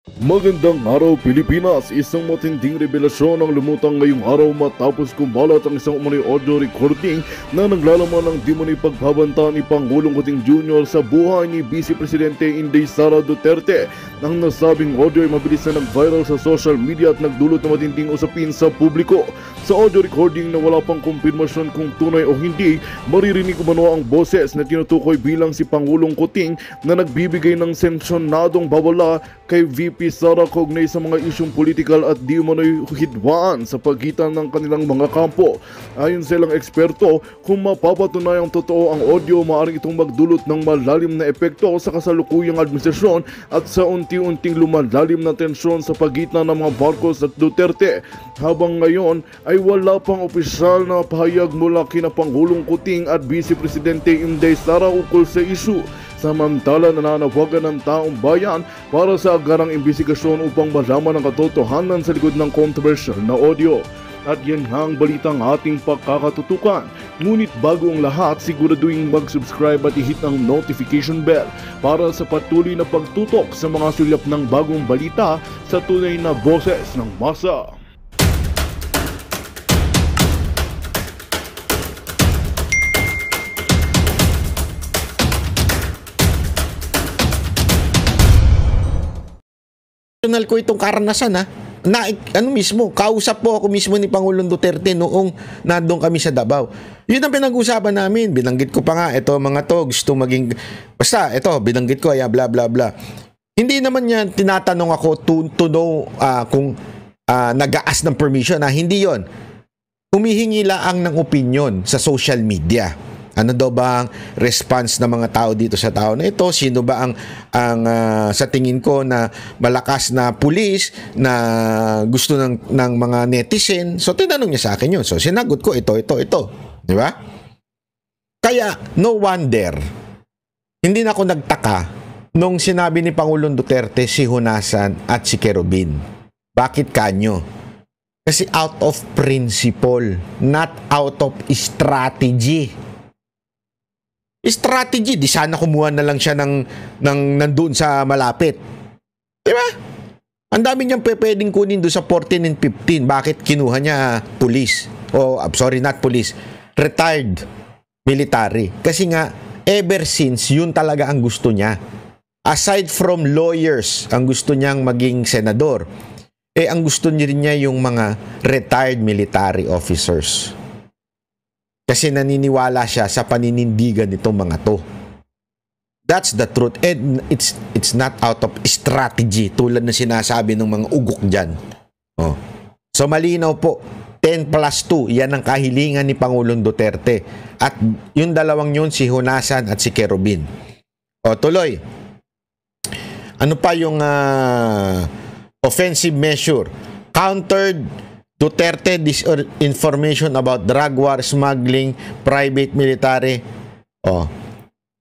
Magandang araw Pilipinas! Isang matinding revelasyon ang lumutang ngayong araw matapos kumalat ang isang umano'y audio recording na naglalaman ng di umano'y pagbabanta ni Pangulong Kuting Jr. sa buhay ni Vice Presidente Inday Sara Duterte. Ang nasabing audio ay mabilis na nag-viral sa social media at nagdulot ng matinding usapin sa publiko. Sa audio recording na wala pang kumpirmasyon kung tunay o hindi, maririnig umano ang boses na tinutukoy bilang si Pangulong Kuting na nagbibigay ng sensyonadong babala kay VP Sara kaugnay sa mga isyong politikal at di umano'y hidwaan sa pagitan ng kanilang mga kampo. Ayon sa ilang eksperto, kung mapapatunayang totoo ang audio, maaaring itong magdulot ng malalim na epekto sa kasalukuyang administrasyon at sa unti-unting lumalalim na tensyon sa pagitan ng mga Marcos at Duterte. Habang ngayon ay wala pang opisyal na pahayag mula kina Pangulong Kuting at Vice Presidente Inday Sara ukol sa isyu. Samantala, nananawagan ng taong bayan para sa agarang imbestigasyon upang malaman ang katotohanan sa likod ng controversial na audio. At yan ang balitang ating pagkakatutukan. Ngunit bago ang lahat, siguraduhin mag-subscribe at i-hit ang notification bell para sa patuloy na pagtutok sa mga sulyap ng bagong balita sa tunay na boses ng masa. Personal ko itong karanasan na kausap po ako mismo ni Pangulong Duterte noong nandun kami sa Davao. Yun ang pinag-usapan namin. Binanggit ko pa nga, ito mga to, gusto maging, basta ito, binanggit ko, bla bla bla. Hindi naman yan tinatanong ako to know kung nag-aas ng permission. Hindi yon. Humihingi lang ng opinion sa social media. Ano daw ba ang response ng mga tao dito sa tao na ito? Sino ba ang sa tingin ko na malakas na pulis na gusto ng mga netizen? So tinanong niya sa akin yun. So sinagot ko ito. Di ba? Kaya no wonder, hindi na ako nagtaka nung sinabi ni Pangulong Duterte si Honasan at si Kerubin. Bakit kanyo? Kasi out of principle, not out of strategy. Strategy, di sana kumuha na lang siya ng nandun sa malapit. Diba? Ang dami niyang pwedeng kunin doon sa 14 and 15. Bakit kinuha niya police? Not police. Retired military. Kasi nga, ever since, yun talaga ang gusto niya. Aside from lawyers, ang gusto niyang maging senador, ang gusto niya rin niya yung mga retired military officers. Kasi naniniwala siya sa paninindigan nitong mga to. That's the truth. And it's not out of strategy tulad na sinasabi ng mga ugok dyan. So malinaw po, 10+2, yan ang kahilingan ni Pangulong Duterte. At yung dalawang yun, si Honasan at si Kerubin. Tuloy. Ano pa yung offensive measure? Countered Duterte disinformation about drug war, smuggling, private military.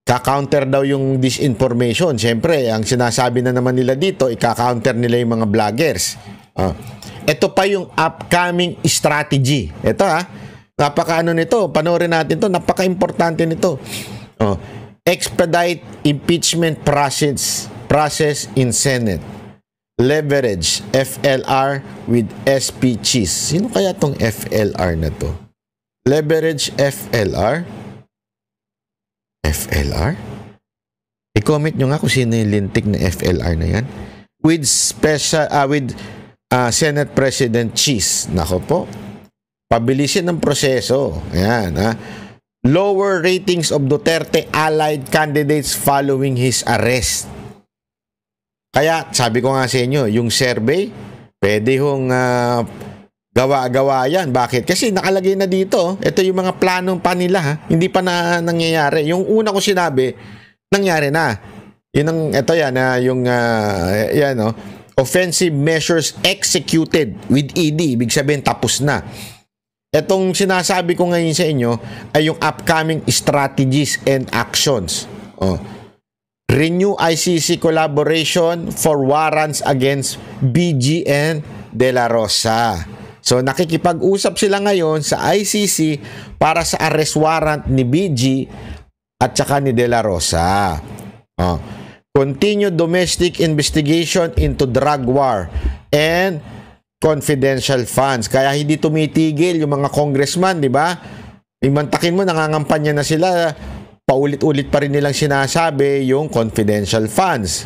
Ka-counter daw yung disinformation. Siyempre, ang sinasabi na naman nila dito, ika-counter nila yung mga vloggers. Ito pa yung upcoming strategy. Ito napaka-ano nito, panoorin natin to, napaka-importante nito. Expedite impeachment process in Senate. Leverage FLR with SP Cheese. Sino kaya tong FLR na to? Leverage FLR? FLR? I-comment nyo nga kung sino yung lintik na FLR na yan. With Senate President Cheese. Nako po. Pabilisin ng proseso. Ayan, Lower ratings of Duterte allied candidates following his arrest. Kaya sabi ko nga sa inyo, yung survey, pwede hong gawa-gawa yan. Bakit? Kasi nakalagay na dito, ito yung mga planong pa nila, hindi pa na nangyayari. Yung una ko sinabi, nangyari na. Offensive measures executed with ED, ibig sabihin tapos na. Itong sinasabi ko ngayon sa inyo ay yung upcoming strategies and actions. Renew ICC collaboration for warrants against BG and De La Rosa. So nakikipag-usap sila ngayon sa ICC para sa arrest warrant ni BG at saka ni De La Rosa. continued domestic investigation into drug war and confidential funds. Kaya hindi tumitigil yung mga congressman, di ba? Imantakin mo, nangangampanya na sila, paulit-ulit pa rin nilang sinasabi yung confidential funds.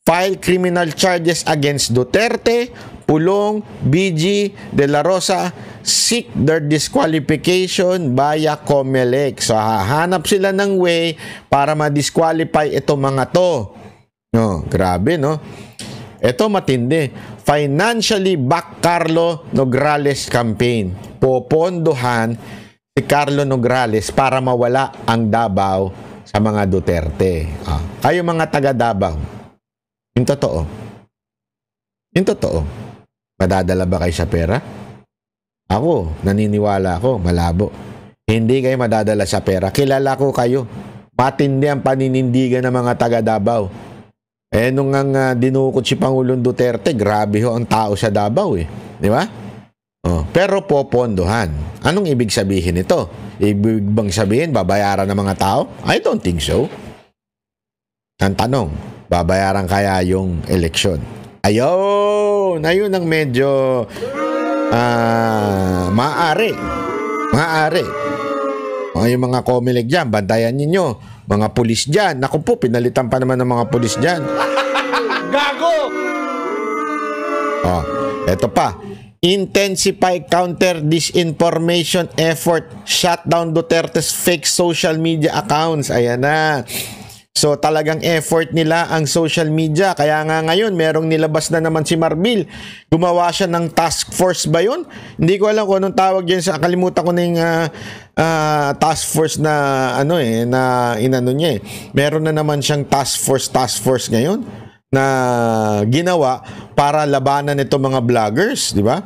File criminal charges against Duterte, Pulong, BG, De La Rosa, seek their disqualification via COMELEC. So, hahanap sila ng way para ma-disqualify itong mga to. No, grabe, no? Ito matindi. Financially back Carlo Nograles campaign. Popondohan si Carlo Nograles para mawala ang Davao sa mga Duterte. Kayo mga taga Davao, yung totoo. Yung totoo. Madadala ba kayo sa pera? Ako, naniniwala ako, malabo. Hindi kayo madadala sa pera. Kilala ko kayo. Matindi ang paninindigan ng mga taga Davao. Nung dinukot si Pangulong Duterte, grabe ho ang tao sa Davao eh. Di ba? Pero popondohan. Anong ibig sabihin ito? Ibig bang sabihin, babayaran ng mga tao? I don't think so. Ang tanong, babayaran kaya yung eleksyon? Ayun ang medyo maaari. Yung mga COMELEC dyan, bantayan ninyo. Mga pulis dyan. Naku po, pinalitan pa naman ng mga pulis dyan. Gago! Eto pa. Intensify counter disinformation effort. Shut down Duterte's fake social media accounts. Ayan na. So talagang effort nila ang social media. Kaya nga ngayon, merong nilabas na naman si Marbil. Gumawa siya ng task force ba yun? Hindi ko alam kung anong tawag dyan. Kalimutan ko na yung task force na na inano niya eh. Meron na naman siyang task force ngayon na ginawa para labanan itong mga vloggers, di ba?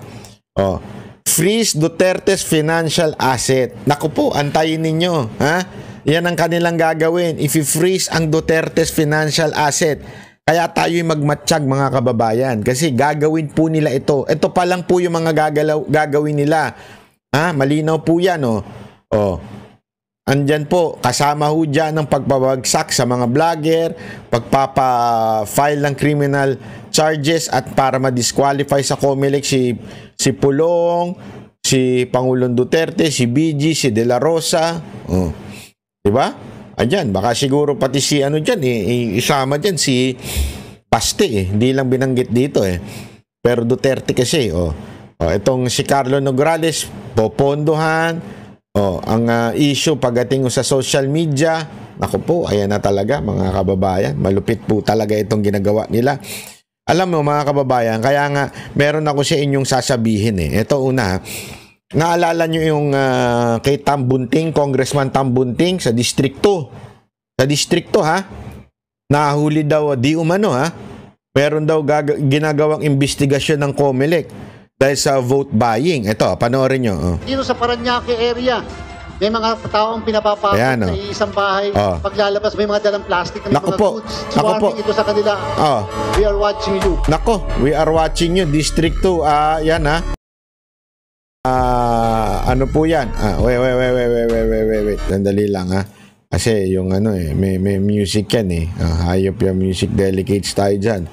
Freeze Duterte's financial asset. Naku po, antayin ninyo, ha? Yan ang kanilang gagawin. If you freeze ang Duterte's financial asset, kaya tayo'y magmatsyag mga kababayan. Kasi gagawin po nila ito. Ito pa lang po yung mga gagawin nila. Malinaw po yan, Andyan po, kasama ho dyan ng pagbabagsak sa mga vlogger, pagpapa-file ng criminal charges at para ma-disqualify sa COMELEC si Pulong, si Pangulong Duterte, si BG, si De La Rosa. Diba? Andyan, baka siguro pati si dyan, isama dyan si Paste hindi lang binanggit dito Pero Duterte kasi, itong si Carlo Nograles, popondohan, ang issue pagdating sa social media, naku po, ayan na talaga mga kababayan, malupit po talaga itong ginagawa nila. Alam mo mga kababayan, kaya nga meron ako sa inyong sasabihin Ito una, naalala nyo yung kay Tam Bunting, Congressman Tam Bunting sa distrikto. Sa distrikto nahuli daw di umano meron daw ginagawang investigasyon ng COMELEC dahil sa vote buying. Ito, panoorin nyo. Dito sa Parañaque area, may mga taong pinapapakot sa isang bahay. Paglalabas, may mga dalang plastic na mga goods. Warning ito sa kanila. We are watching you. Nako, we are watching you. District 2, yan ano po yan? Wait. Sandali lang Kasi yung may music yan hayop yung music, delicates tayo dyan.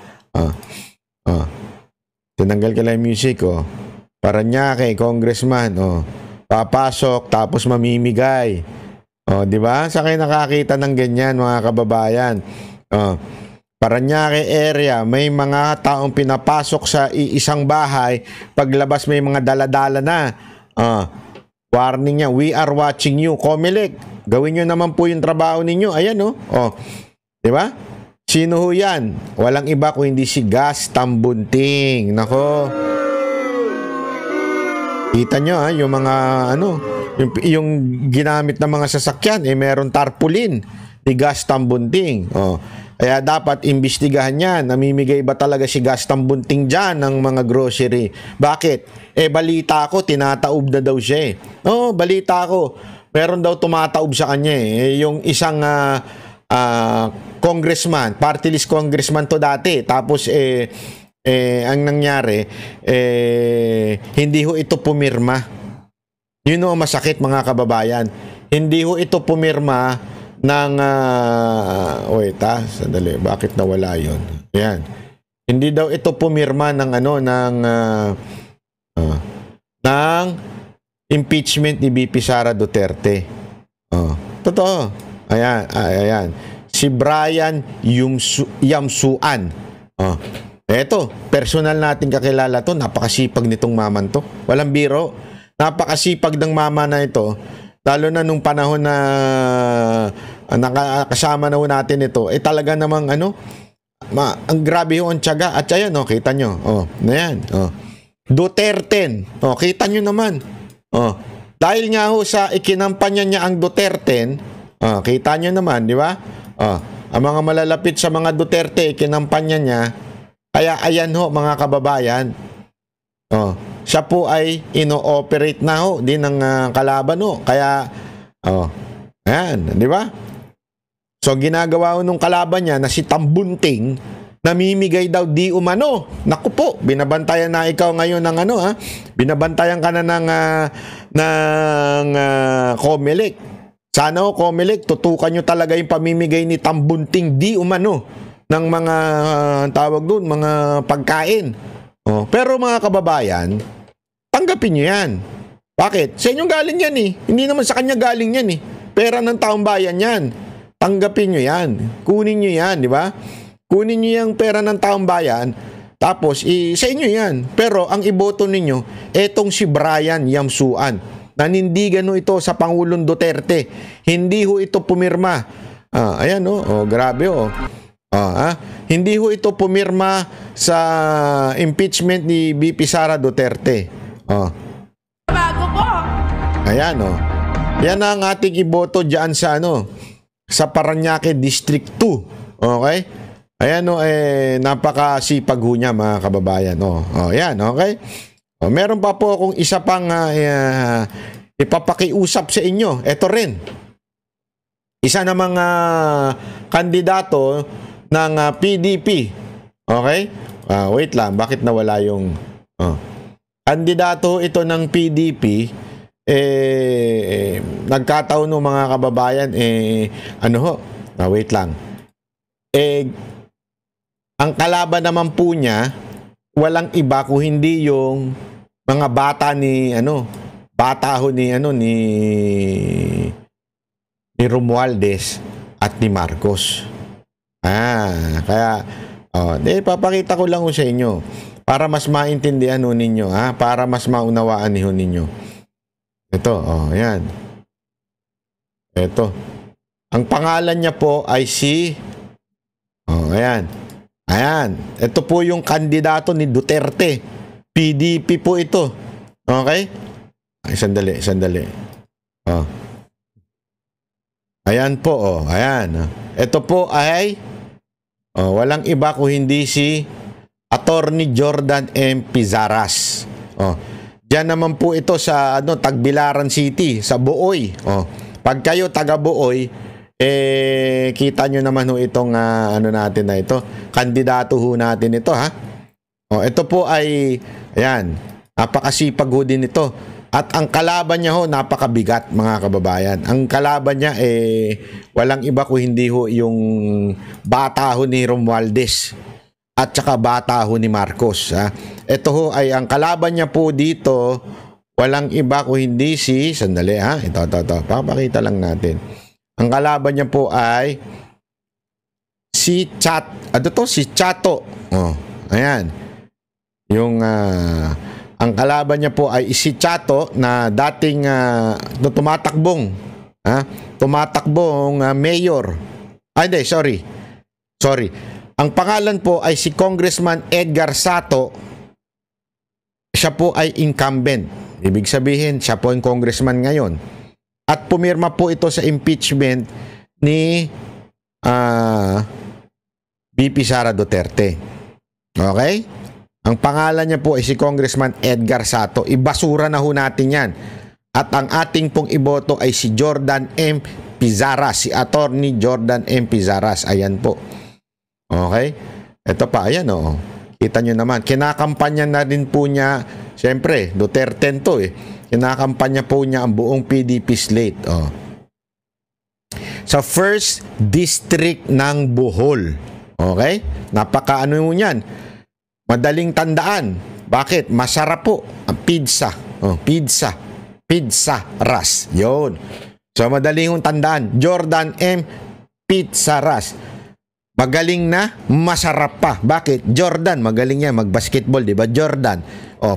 Tinanggal ka lang yung music Parañaque, congressman papasok tapos mamimigay. Di ba? Sa kayo nakakita ng ganyan mga kababayan. Parañaque area, may mga taong pinapasok sa isang bahay, paglabas may mga daladala na. Warning niya, we are watching you. COMELEC, gawin nyo naman po yung trabaho ninyo. Ayan di ba? Sino ho yan? Walang iba kung hindi si Gas Tambunting. Nako. Kita nyo yung mga yung ginamit ng mga sasakyan meron tarpaulin ni Gas Tambunting. Kaya dapat imbestigahan yan. Namimigay ba talaga si Gas Tambunting dyan ng mga grocery? Bakit? Balita ko, tinataob na daw siya balita ko. Meron daw tumataob sa kanya yung isang congressman, party list congressman to dati. Tapos ang nangyari, hindi ho ito pumirma. Yun ang masakit mga kababayan. Hindi ho ito pumirma wait sandali, bakit nawala yun? Ayan. Hindi daw ito pumirma ng ng impeachment ni VP Sara Duterte. Totoo. Ayan. Si Brian Yamsuan. Eto, personal nating kakilala to. Napakasipag nitong maman to. Walang biro. Napakasipag ng mama na ito. Lalo na nung panahon na nakasama na natin ito. Talaga namang ang grabe yung tiyaga. At ayan, kita nyo. Ayan. Duterte. Kita nyo naman. Dahil nga sa ikinampanya niya ang Duterte, kita nyo naman, di ba? Ang mga malalapit sa mga Duterte, ikinampanya niya. Kaya ayan mga kababayan. Siya po ay ino-operate na din ng kalaban Kaya, ayan, di ba? So, ginagawa nung kalaban niya na si Tambunting, namimigay daw di umano. Naku po, binabantayan na ikaw ngayon ng binabantayan ka na ng Comelec. Sana Comelec, tutukan nyo talaga yung pamimigay ni Tambunting di umano ng mga tawag doon, mga pagkain. Pero mga kababayan, tanggapin nyo yan. Bakit? Sa inyong galing yan Hindi naman sa kanya galing yan Pera ng taong bayan yan. Tanggapin nyo yan. Kunin nyo yan, di ba? Kunin nyo yung pera ng taong bayan, tapos sa inyo yan. Pero ang iboto ninyo, etong si Brian Yamsuan. Nanindigan ito sa Pangulong Duterte. Hindi ito pumirma. Ayan grabe Hindi ito pumirma sa impeachment ni VP Sara Duterte. Bago po. Ayan Yan ang ating iboto diyan sa sa Parañaque District 2. Okay? Ayan napakasipag niya mga kababayan. Ayan, okay? Meron pa po akong isa pang ipapakiusap sa inyo. Ito rin. Isa na mga kandidato ng PDP. Okay? Wait lang, bakit nawala yung kandidato ito ng PDP? Nagkataon ng mga kababayan wait lang. Ang kalaban naman po niya, walang iba kung hindi yung mga bata ni Romualdez at ni Marcos. Kaya papakita ko lang sa inyo para mas maintindihan ninyo, para mas maunawaan ninyo. Ito, ayan. Ito. Ang pangalan niya po ay ayan. Ayan. Ito po yung kandidato ni Duterte. PDP po ito. Okay? Sandali. Ayan po, ayan. Ito po ay walang iba kung hindi si Attorney Jordan M. Pizaras. Diyan naman po ito sa Tagbilaran City, sa Buoy. Pag kayo taga Buoy, kita nyo naman itong natin na ito. Kandidato natin ito ito po ay ayan, napakasipag din ito. At ang kalaban niya napakabigat mga kababayan. Ang kalaban niya walang iba kung hindi yung bata ni Romualdez at saka bata ni Marcos. Ito ay ang kalaban niya po dito, walang iba kung hindi sandali ito, papakita lang natin. Ang kalaban niya po ay si Chato. Ayan. Yung ang kalaban niya po ay si Chato na dating tumatakbong mayor. Hindi, sorry. Ang pangalan po ay si Congressman Edgar Sato. Siya po ay incumbent. Ibig sabihin, siya po ang congressman ngayon. At pumirma po ito sa impeachment ni VP Sara Duterte. Okay? Ang pangalan niya po ay si Congressman Edgar Sato. Ibasura na natin yan. At ang ating pong iboto ay si Jordan M. Pizaras. Si Attorney Jordan M. Pizaras. Ayan po. Okay? Ito pa. Ayan Kita nyo naman. Kinakampanya na rin po niya. Siyempre, Duterte to Kinakampanya po niya ang buong PDP slate. sa 1st District ng Bohol. Okay? Napaka-ano yan? Madaling tandaan. Bakit? Masarap po ang pizza. Pizza Ras. Yun. So, madaling tandaan. Jordan M. Pizza Ras. Magaling na, masarap pa. Bakit? Jordan, magaling yan mag-basketball, di ba? Jordan.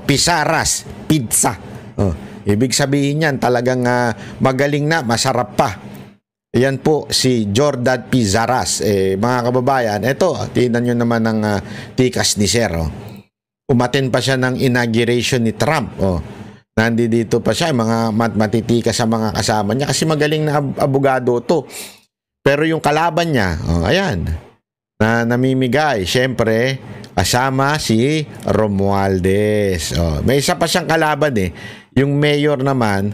Pizza Ras. Pizza. Ibig sabihin yan, talagang magaling na, masarap pa. Yan po si Jordan Pizarras. Mga kababayan, eto, tingnan nyo naman ang tikas ni Sir. Umaten pa siya ng inauguration ni Trump. Nandito pa siya, mga matitikas sa mga kasama niya kasi magaling na abogado to. Pero yung kalaban niya, ayan, na namimigay. Siyempre, kasama si Romualdez. May isa pa siyang kalaban Yung mayor naman,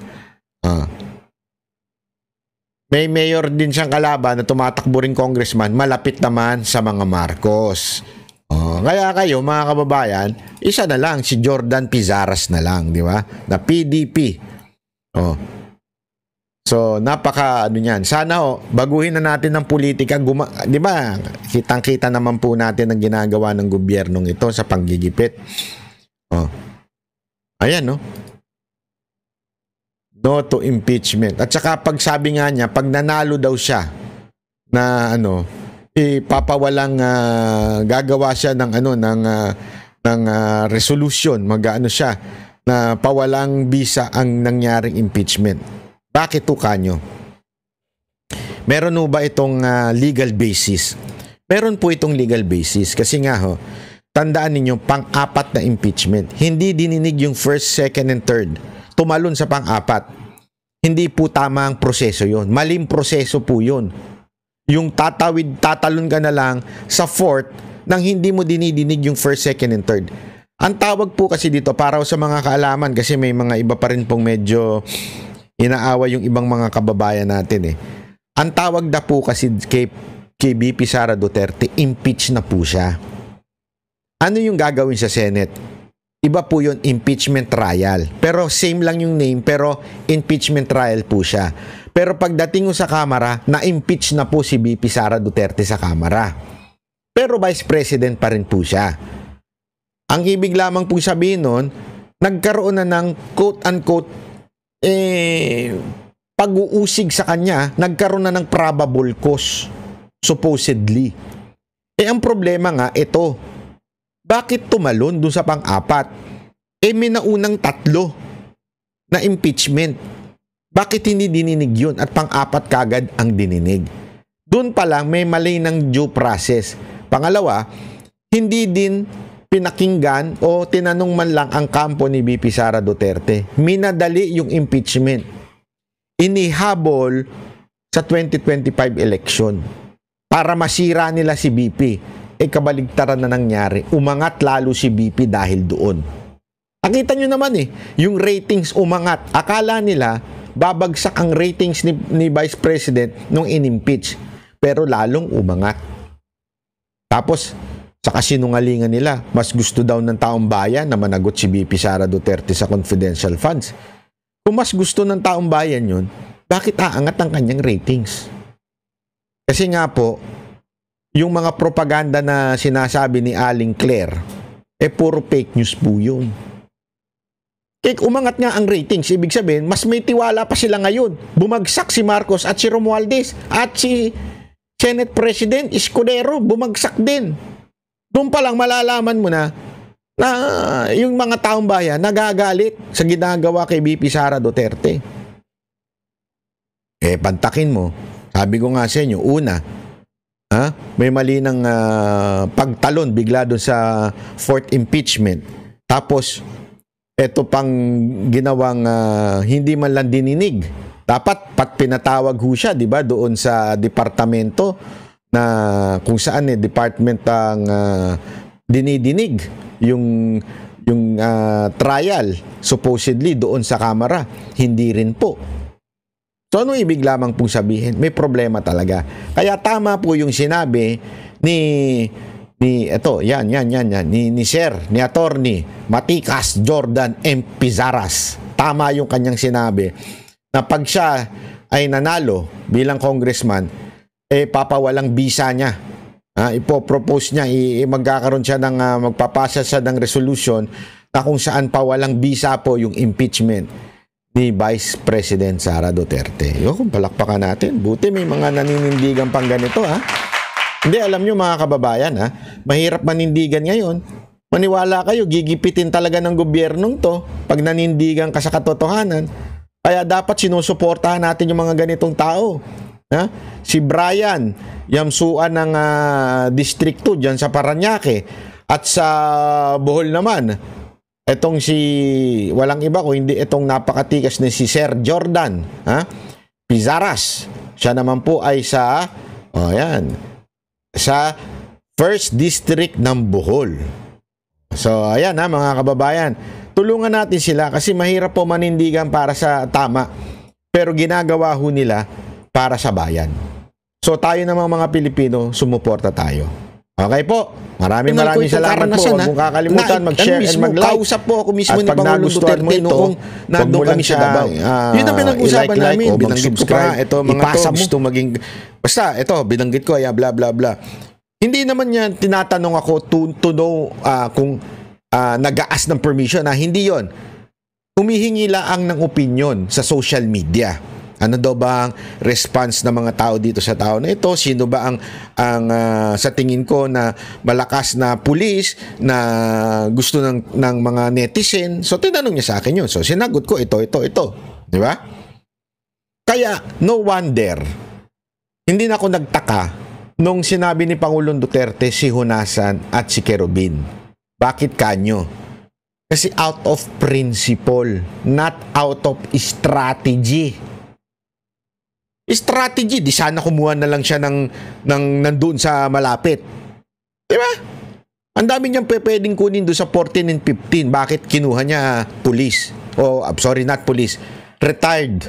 may mayor din siyang kalaban na tumatakbo ring congressman, malapit naman sa mga Marcos. Kaya kayo, mga kababayan, isa na lang, si Jordan Pizarras na lang, di ba? Na PDP. So, napaka, niyan. Sana, baguhin na natin ng politika. Di ba? Kitang-kita naman po natin ang ginagawa ng gobyernong ito sa panggigipit. Ayan, no to impeachment. At saka pag sabi nga niya, pag nanalo daw siya na ipapawalang gagawa siya ng resolution, siya na pawalang bisa ang nangyaring impeachment. Bakit to kanyo? Meron ba itong legal basis? Meron po itong legal basis kasi nga tandaan ninyo, pang-apat na impeachment. Hindi dininig yung first, second, and third. Tumalon sa pang-apat. Hindi po tama ang proseso yun. Maling proseso po yun. Yung tatalon ka na lang sa fourth nang hindi mo dinidinig yung first, second, and third. Ang tawag po kasi dito, para sa mga kaalaman, kasi may mga iba pa rin pong medyo inaawa yung ibang mga kababayan natin Ang tawag na po kasi kay VP Sara Duterte, impeach na po siya. Ano yung gagawin sa Senate? Iba po yun, impeachment trial. Pero same lang yung name, pero impeachment trial po siya. Pero pagdating sa Kamara, na-impeach na po si VP Sara Duterte sa Kamara. Pero Vice President pa rin po siya. Ang ibig lamang po sabihin nun, nagkaroon na ng quote-unquote pag-uusig sa kanya, nagkaroon na ng probable cause, supposedly. Ang problema nga, ito, bakit tumalon doon sa pang-apat? May naunang 3 na impeachment. Bakit hindi dininig yun at pang-apat kagad ang dininig? Doon pa lang may mali ng due process. Pangalawa, hindi din pinakinggan o tinanong man lang ang kampo ni VP Sara Duterte. Minadali yung impeachment. Inihabol sa 2025 election para masira nila si VP. Kabaligtaran na nangyari. Umangat lalo si BP dahil doon. Nakita nyo naman yung ratings umangat. Akala nila babagsak ang ratings ni Vice President nung inimpeach. Pero lalong umangat. Tapos, sa kasinungalingan nila, mas gusto daw ng taong bayan na managot si BP Sara Duterte sa confidential funds. Kung mas gusto ng taong bayan yun, bakit aangat ang kanyang ratings? Kasi nga po, yung mga propaganda na sinasabi ni Aling Claire, puro fake news po yun. Kaya umangat nga ang ratings, ibig sabihin, mas may tiwala pa sila ngayon. Bumagsak si Marcos at si Romualdez at si Senate President Escudero, bumagsak din. Doon pa lang malalaman mo na yung mga taong bayan nagagalit sa ginagawa kay VP Sara Duterte. Pantakin mo. Sabi ko nga sa inyo, una, may mali ng pagtalon bigla doon sa fourth impeachment. Tapos, ito pang ginawang hindi man lang dininig. Dapat pinatawag ho siya, di ba, doon sa departamento na kung saan department ang dinidinig yung trial supposedly doon sa Kamara. Hindi rin po. So ano ibig lamang pong sabihin? May problema talaga. Kaya tama po yung sinabi ni Sir, ni Attorney Matikas Jordan M. Pizarras. Tama yung kanyang sinabi na pag siya ay nanalo bilang congressman, papawalang visa niya. Ipopropose niya, magkakaroon siya ng, magpapasa siya ng resolution na kung saan pawalang visa po yung impeachment ni Vice President Sara Duterte. Kung palakpakan natin, buti may mga naninindigan pang ganito, Hindi, alam nyo mga kababayan, mahirap manindigan ngayon. Maniwala kayo, gigipitin talaga ng gobyernong to pag nanindigan ka sa katotohanan. Kaya dapat sinusuportahan natin yung mga ganitong tao. Si Brian Yamsuan ng District 2 dyan sa Parañaque, at sa Bohol naman etong si walang iba kung hindi itong napakatikas na si Sir Jordan Pizaras. Siya naman po ay sa sa 1st District ng Bohol. So ayan mga kababayan, tulungan natin sila kasi mahirap po manindigan para sa tama, pero ginagawa ho nila para sa bayan. So tayo namang mga Pilipino, sumuporta tayo. Okay po. Maraming salamat po. Huwag mong kakalimutan mag-share and mag-like. Kausap po ako mismo ni Pangulong Duterte noong nandun kami sa Davao. Yun ang pinag-usapan namin. Binanggit ko pa ito mga to. Gusto maging basta ito binanggit ko bla bla bla. Hindi naman yan tinatanong ako to know kung nag-aas ng permission. Hindi yon. Humihingi lang ng opinion sa social media. Ano daw ba ang response ng mga tao dito sa tao na ito? Sino ba ang sa tingin ko na malakas na pulis na gusto ng mga netizen? So tinanong niya sa akin yun. So sinagot ko ito. Di ba? Kaya no wonder, hindi na ako nagtaka nung sinabi ni Pangulong Duterte si Honasan at si Kerubin. Bakit kanyo? Kasi out of principle, not out of strategy. Strategy, di sana kumuha na lang siya ng nandun sa malapit. Diba? Ang dami niyang pwedeng kunin doon sa 14 and 15. Bakit kinuha niya police? Sorry, not police. Retired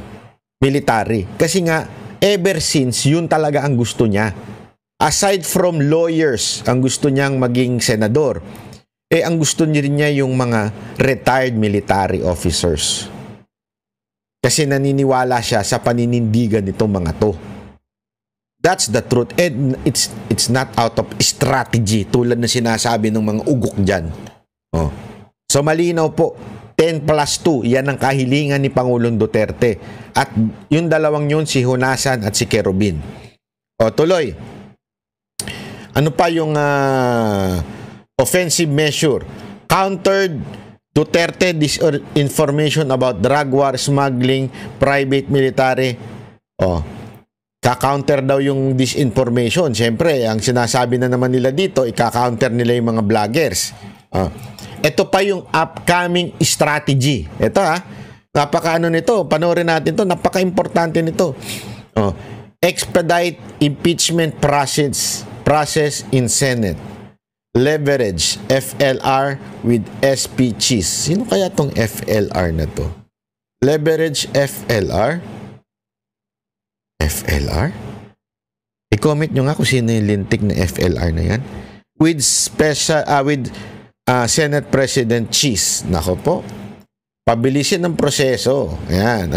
military. Kasi nga, ever since, yun talaga ang gusto niya. Aside from lawyers, ang gusto niyang maging senador. Ang gusto niya yung mga retired military officers. Kasi naniniwala siya sa paninindigan nitong mga to. That's the truth. And it's not out of strategy tulad na sinasabi ng mga ugok dyan. So malinaw po, 10+2, yan ang kahilingan ni Pangulong Duterte. At yung dalawang yun, si Honasan at si Kerubin. Tuloy. Ano pa yung offensive measure? Countered Duterte disinformation about drug war, smuggling, private military. Ka-counter daw yung disinformation. Siyempre, ang sinasabi na naman nila dito, ika-counter nila yung mga vloggers. Ito pa yung upcoming strategy. Ito napaka-ano nito. Panoorin natin to. Napaka-importante nito. Expedite impeachment process in Senate. Leverage FLR with SP Cheese. Sino kaya tong FLR na to? Leverage FLR? FLR? I-comment nyo nga kung sino yung lintik na FLR na yan. With Senate President Cheese. Nako po. Pabilisin ng proseso. Ayan,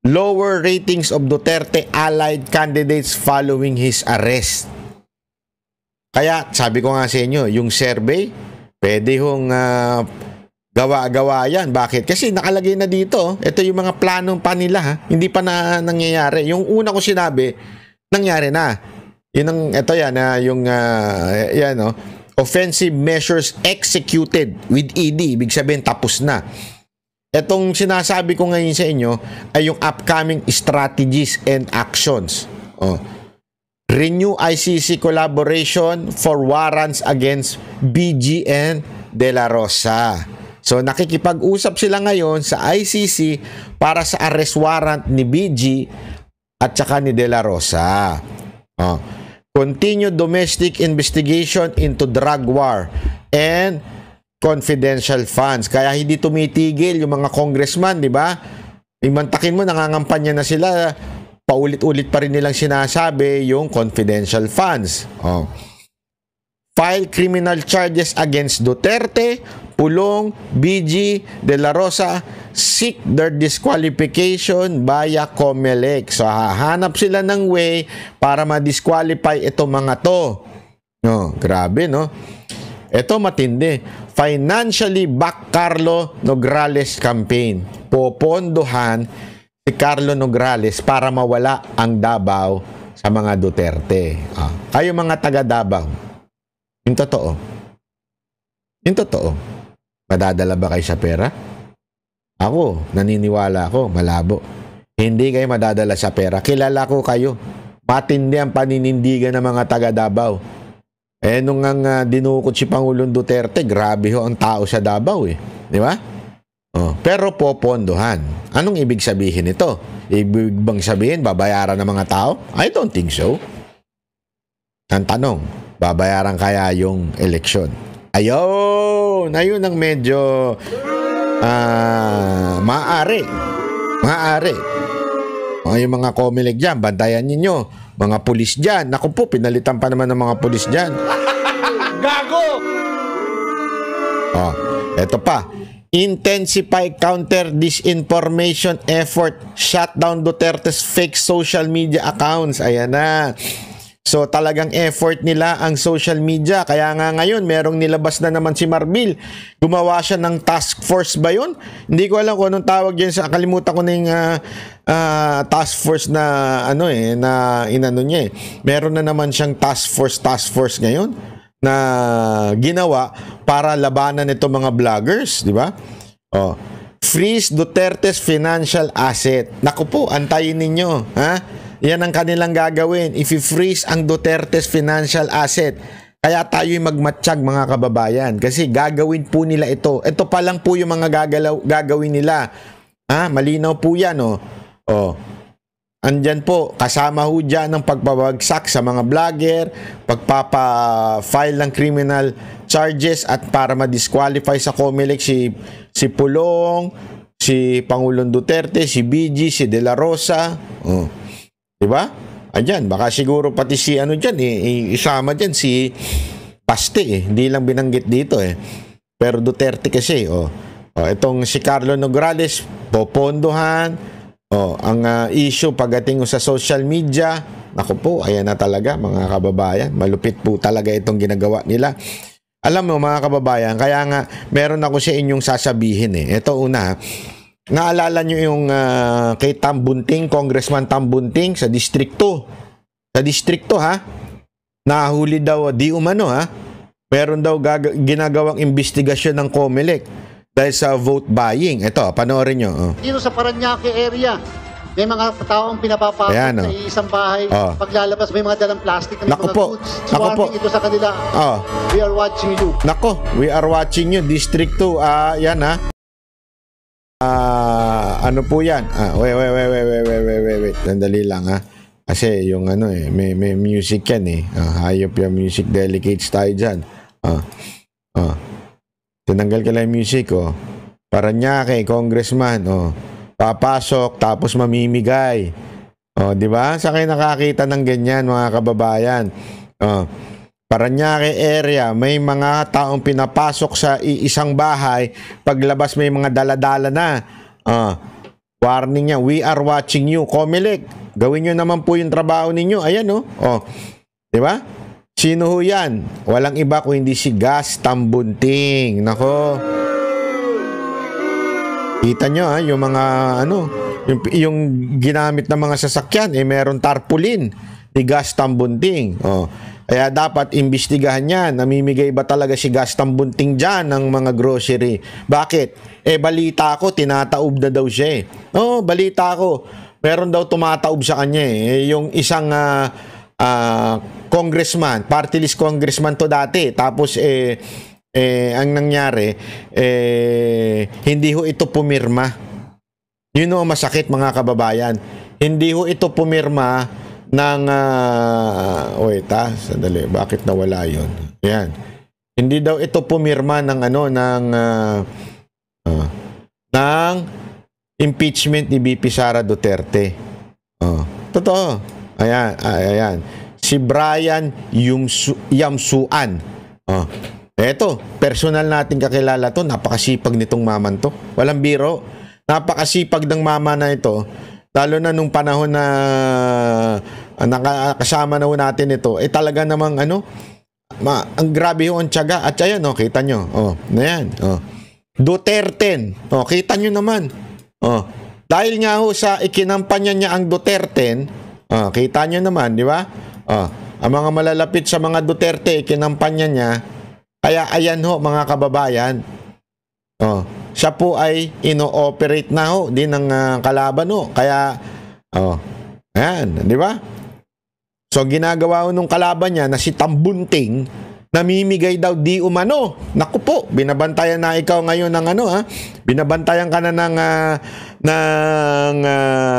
Lower ratings of Duterte allied candidates following his arrest. Kaya sabi ko nga sa inyo, yung survey, pwede hong gawa-gawa yan. Bakit? Kasi nakalagay na dito, ito yung mga planong pa nila, hindi pa na nangyayari. Yung una ko sinabi, nangyari na. Offensive measures executed with ED, ibig sabihin tapos na. Itong sinasabi ko ngayon sa inyo ay yung upcoming strategies and actions. Renew ICC collaboration for warrants against BG and De La Rosa. So nakikipag-usap sila ngayon sa ICC para sa arrest warrant ni BG at saka ni De La Rosa. Continue domestic investigation into drug war and confidential funds. Kaya hindi tumitigil yung mga congressman, di ba? Imantakin mo, nangangampanya na sila. Paulit-ulit pa rin nilang sinasabi yung confidential funds. file criminal charges against Duterte, Pulong, BG, De La Rosa, seek their disqualification via COMELEC. So, hahanap sila ng way para ma-disqualify itong mga to. No, grabe, no? Ito matindi. Financially back Carlo Nograles campaign. Popondohan si Carlo Nograles para mawala ang Davao sa mga Duterte. Kayo mga taga Davao, yung totoo. Yung totoo. Madadala ba kayo sa pera? Ako, naniniwala ako, malabo. Hindi kayo madadala sa pera. Kilala ko kayo. Matindi ang paninindigan ng mga taga Davao. Nung dinukot si Pangulong Duterte, grabe ho ang tao sa Davao eh. Di ba? Pero popondohan. Anong ibig sabihin ito? Ibig bang sabihin, babayaran ng mga tao? I don't think so. Ang tanong, babayaran kaya yung eleksyon? Ayun ang medyo maaari. Yung mga COMELEC dyan, bantayan ninyo. Mga pulis dyan. Naku po, pinalitan pa naman ng mga pulis dyan. Gago! Eto pa. Intensify counter disinformation effort. Shut down Duterte's fake social media accounts. Ayan na. So talagang effort nila ang social media. Kaya nga ngayon merong nilabas na naman si Marbil. Gumawa siya ng task force ba yun? Hindi ko alam kung anong tawag yan. Kalimutan ko na yung task force na na inano niya eh. Meron na naman siyang task force ngayon na ginawa para labanan itong mga vloggers, di ba? Freeze Duterte's financial asset. Naku po, antayin ninyo, ha? Yan ang kanilang gagawin. If you freeze ang Duterte's financial asset, kaya tayo'y magmatsyag mga kababayan. Kasi gagawin po nila ito. Ito pa lang po yung mga gagawin nila. Malinaw po yan, andyan po, kasama ho dyan ng pagbabagsak sa mga vlogger, pagpapa-file ng criminal charges at para ma-disqualify sa COMELEC si Pulong, si Pangulong Duterte, si BG, si De La Rosa. Diba? Andyan, baka siguro pati si dyan, isama dyan si Paste hindi lang binanggit dito Pero Duterte kasi, itong si Carlo Nograles, popondohan. Ang issue pagdating sa social media, naku po, ayan na talaga mga kababayan. Malupit po talaga itong ginagawa nila. Alam mo mga kababayan, kaya nga meron ako sa inyong sasabihin Ito una, naalala nyo yung kay Tambunting, Congressman Tambunting sa distrikto. Sa distrikto nahuli daw di umano meron daw ginagawang investigasyon ng COMELEC dahil sa vote buying. Ito, panoorin nyo. Dito sa Parañaque area, may mga taong pinapapasok sa isang bahay. Paglalabas, may mga dalang plastic na mga goods. Swarming ito sa kanila. We are watching you. Nako, we are watching you. District 2, yan ano po yan? Wait. Sandali lang Kasi yung may music yan hayop yung music delegates tayo dyan. Tinanggal ka lang yung music, Parañaque, congressman, papasok, tapos mamimigay. Di ba? Sa kayo nakakita ng ganyan, mga kababayan. Parañaque area, may mga taong pinapasok sa isang bahay, paglabas may mga daladala na. Warning niya, we are watching you. COMELEC, gawin nyo naman po yung trabaho ninyo. Ayan, di ba? Sino ho yan? Walang iba kung hindi si Gas Tambunting. Nako. Kita nyo yung mga yung ginamit ng mga sasakyan meron tarpaulin ni Gas Tambunting. Kaya dapat imbestigahan yan. Namimigay ba talaga si Gas Tambunting dyan ng mga grocery? Bakit? Balita ko, tinataob na daw siya balita ko. Meron daw tumataob sa kanya yung isang congressman, party list congressman to dati. Tapos ang nangyari hindi ho ito pumirma. Yun ang masakit mga kababayan. Hindi ho ito pumirma ng wait sandali, bakit nawala yun? Yan. Hindi daw ito pumirma ng ng impeachment ni BP Sara Duterte. Totoo. Ayan. Si Brian Yamsuan. Oh. Eto, personal natin kakilala to. Napakasipag nitong maman to. Walang biro. Napakasipag ng mama na ito. Lalo na nung panahon na nakasama na natin ito. Talaga namang ang grabe yung tiyaga. At ayan, kita nyo. Na yan. Duterte. Kita nyo naman. Dahil nga sa ikinampanya niya ang Duterte, kita nyo naman, di ba? Ang mga malalapit sa mga Duterte, ikinampanya niya. Kaya ayan mga kababayan. Siya po ay ino-operate na din ng kalaban Kaya, ayan, di ba? So, ginagawa nung kalaban niya na si Tambunting, namimigay daw di umano. Naku po, binabantayan na ikaw ngayon ng binabantayan ka na ng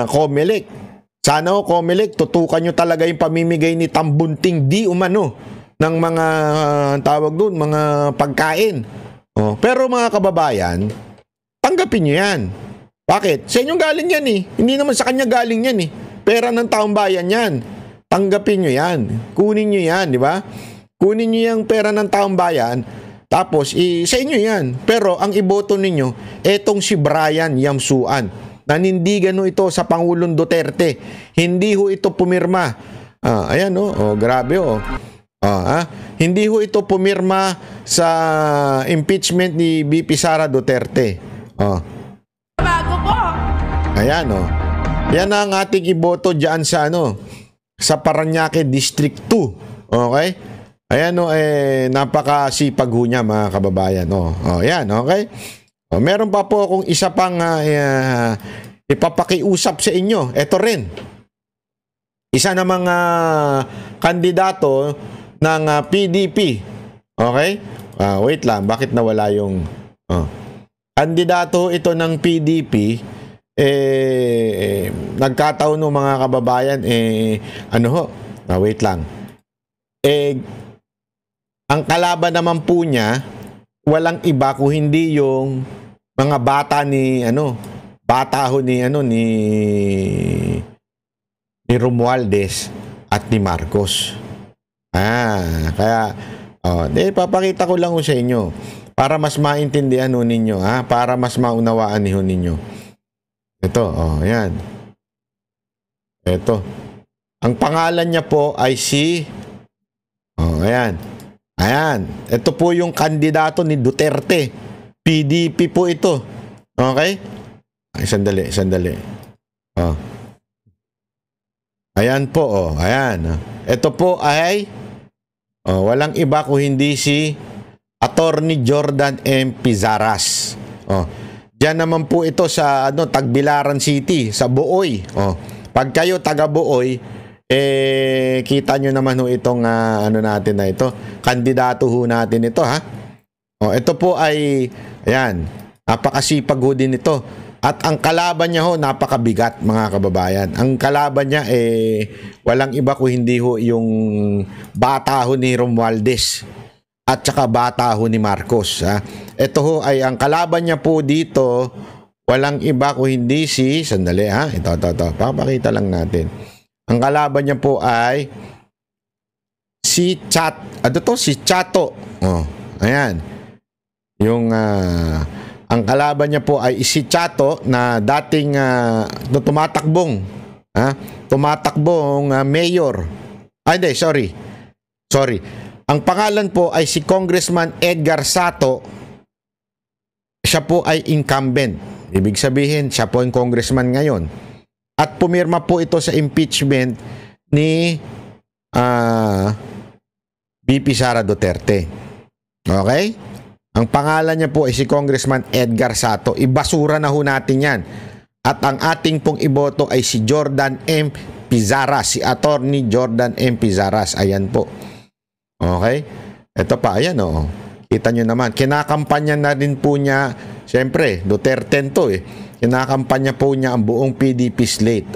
Comelec. Sana Comelec, tutukan nyo talaga yung pamimigay ni Tambunting di umano ng mga tawag doon, mga pagkain. Pero mga kababayan, tanggapin nyo yan. Bakit? Sa inyong galing yan Hindi naman sa kanya galing yan Pera ng taong bayan yan. Tanggapin nyo yan. Kunin nyo yan, di ba? Kunin nyo yung pera ng taong bayan, tapos sa inyo yan. Pero ang iboto ninyo, etong si Brian Yamsuan. Nanindigan ito sa Pangulong Duterte. Hindi ito pumirma. Ayan grabe Hindi ito pumirma sa impeachment ni BP Sara Duterte. Bago po. Ayan Yan ang ating iboto diyan sa sa Parañaque District 2. Okay? Ayan napakasipag niya mga kababayan. Yan, okay? Meron pa po akong isa pang ipapakiusap sa inyo. Ito rin. Isa na mga kandidato ng PDP. Okay? Wait lang, bakit nawala yung kandidato ito ng PDP? Nagkataon ng mga kababayan wait lang. Ang kalaban naman po niya walang iba kung hindi yung mga bata ni Romualdez at ni Marcos. Kaya papakita ko lang sa inyo para mas maintindihan ninyo, para mas maunawaan ninyo. Ito, ayan. Ito. Ang pangalan niya po ay ayan. Ayan. Ito po yung kandidato ni Duterte. PDP po ito. Okay? Sandali. Ayan po, ayan. Ito po ay walang iba kung hindi si Attorney Jordan M. Pizaras. Diyan naman po ito sa Tagbilaran City, sa Buoy. Pag kayo taga Buoy, kita nyo naman itong natin na ito. Kandidato natin ito, ito po ay ayan, napakasipag din ito. At ang kalaban niya napakabigat mga kababayan. Ang kalaban niya walang iba kung hindi yung bata ni Romualdez at saka bata ni Marcos. Ito ay ang kalaban niya po dito, walang iba kung hindi sandali ito. Papakita lang natin. Ang kalaban niya po ay si Chato. Ayan. Yung ang kalaban niya po ay si Chato na dating tumatakbong mayor. Hindi, sorry. Ang pangalan po ay si Congressman Edgar Sato. Siya po ay incumbent. Ibig sabihin, siya po ang congressman ngayon. At pumirma po ito sa impeachment ni BP Sara Duterte. Okay? Ang pangalan niya po ay si Congressman Edgar Sato. Ibasura na natin yan. At ang ating pong iboto ay si Jordan M. Pizaras. Si Attorney Jordan M. Pizaras. Ayan po. Okay? Ito pa, ayan Kita nyo naman. Kinakampanya na din po niya, siyempre, Duterte to Kinakampanya po niya ang buong PDP slate.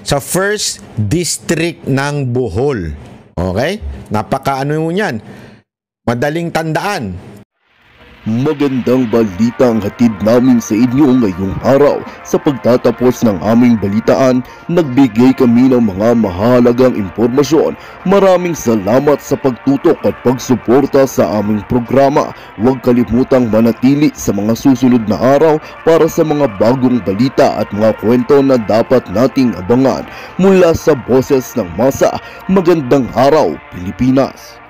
Sa first district ng Bohol. Okay? Napaka yan. Madaling tandaan. Magandang balita ang hatid namin sa inyo ngayong araw. Sa pagtatapos ng aming balitaan, nagbigay kami ng mga mahalagang impormasyon. Maraming salamat sa pagtutok at pagsuporta sa aming programa. Huwag kalimutang manatili sa mga susunod na araw para sa mga bagong balita at mga kwento na dapat nating abangan. Mula sa Boses ng Masa, magandang araw Pilipinas!